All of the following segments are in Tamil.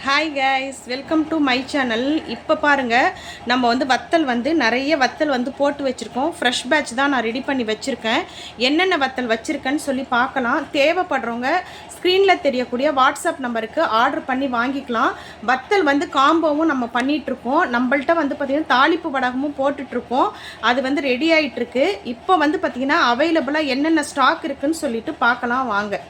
Hi guys, welcome to my channel. இப்போ பாருங்கள், நம்ம வந்து வத்தல் வந்து நிறைய வத்தல் வந்து போட்டு வச்சுருக்கோம். ஃப்ரெஷ் பேட்ச் தான் நான் ரெடி பண்ணி வச்சுருக்கேன். என்னென்ன வத்தல் வச்சுருக்கேன்னு சொல்லி பார்க்கலாம். தேவைப்படுறவங்க ஸ்க்ரீனில் தெரியக்கூடிய வாட்ஸ்அப் நம்பருக்கு ஆர்டர் பண்ணி வாங்கிக்கலாம். வத்தல் வந்து காம்போவும் நம்ம பண்ணிகிட்ருக்கோம். நம்மள்ட்ட வந்து பார்த்திங்கன்னா தாளிப்பு வடகமும் போட்டுட்ருக்கோம். அது வந்து ரெடி ஆகிட்டுருக்கு. இப்போ வந்து பார்த்திங்கன்னா அவைலபிளாக என்னென்ன ஸ்டாக் இருக்குதுன்னு சொல்லிட்டு பார்க்கலாம் வாங்க.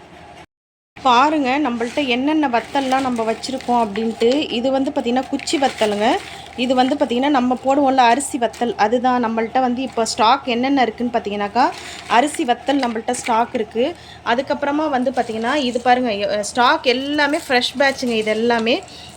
பாருங்கள், நம்மள்ட்ட என்னென்ன வத்தல்லாம் நம்ம வச்சுருக்கோம் அப்படின்ட்டு. இது வந்து பார்த்திங்கன்னா குச்சி வத்தலுங்க. இது வந்து பார்த்திங்கன்னா நம்ம போடுவோம்ல அரிசி வத்தல், அதுதான் நம்மள்ட்ட வந்து இப்போ ஸ்டாக் என்னென்ன இருக்குதுன்னு பார்த்தீங்கன்னாக்கா அரிசி வத்தல் நம்மள்ட்ட ஸ்டாக் இருக்குது. அதுக்கப்புறமா வந்து பார்த்திங்கன்னா இது பாருங்கள், ஸ்டாக் எல்லாமே ஃப்ரெஷ் பேட்சுங்க. இது எல்லாமே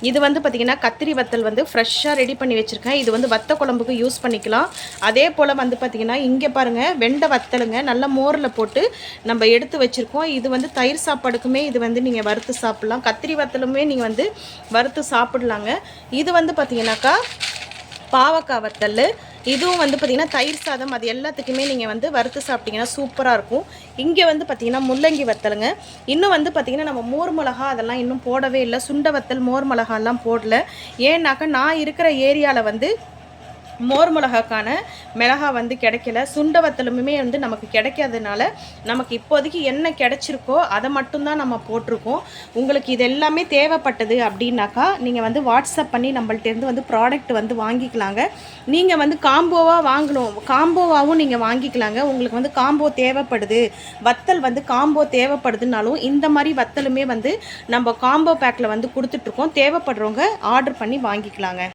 இது வந்து பார்த்திங்கன்னா கத்திரி வத்தல் வந்து ஃப்ரெஷ்ஷாக ரெடி பண்ணி வச்சுருக்கேன். இது வந்து வத்த குழம்புக்கு யூஸ் பண்ணிக்கலாம். அதே போல் வந்து பார்த்திங்கன்னா இங்கே பாருங்கள், வெண்டை வத்தலுங்க, நல்லா மோரில் போட்டு நம்ம எடுத்து வச்சுருக்கோம். இது வந்து தயிர் சாப்பாடுக்குமே இது வந்து நீங்கள் வறுத்து சாப்பிட்லாம். கத்திரி வத்தலுமே நீங்கள் வந்து வறுத்து சாப்பிட்லாங்க. இது வந்து பார்த்திங்கனாக்கா பாவக்காய் வத்தல். இதுவும் வந்து பார்த்திங்கன்னா தயிர் சாதம் அது எல்லாத்துக்குமே நீங்கள் வந்து வறுத்து சாப்பிட்டிங்கன்னா சூப்பராக இருக்கும். இங்கே வந்து பார்த்திங்கன்னா முள்ளங்கி வத்தலுங்க. இன்னும் வந்து பார்த்திங்கன்னா நம்ம மோர் மிளகா அதெல்லாம் இன்னும் போடவே இல்லை. சுண்ட வத்தல் மோர் மிளகாலாம் போடல. ஏன்னாக்கா நான் இருக்கிற ஏரியாவில் வந்து மோர் மிளகாக்கான மிளகா வந்து கிடைக்கல. சுண்ட வத்தலுமே வந்து நமக்கு கிடைக்காதனால நமக்கு இப்போதைக்கு என்ன கிடைச்சிருக்கோ அதை மட்டும்தான் நம்ம போட்டிருக்கோம். உங்களுக்கு இது எல்லாமே தேவைப்பட்டது அப்படின்னாக்கா நீங்கள் வந்து வாட்ஸ்அப் பண்ணி நம்மள்ட்டேருந்து வந்து ப்ராடக்ட் வந்து வாங்கிக்கலாங்க. நீங்கள் வந்து காம்போவாக வாங்கணும், காம்போவாகவும் நீங்கள் வாங்கிக்கலாங்க. உங்களுக்கு வந்து காம்போ தேவைப்படுது, வத்தல் வந்து காம்போ தேவைப்படுதுனாலும் இந்த மாதிரி வத்தலுமே வந்து நம்ம காம்போ பேக்கில் வந்து கொடுத்துட்ருக்கோம். தேவைப்படுறவங்க ஆர்டர் பண்ணி வாங்கிக்கலாங்க.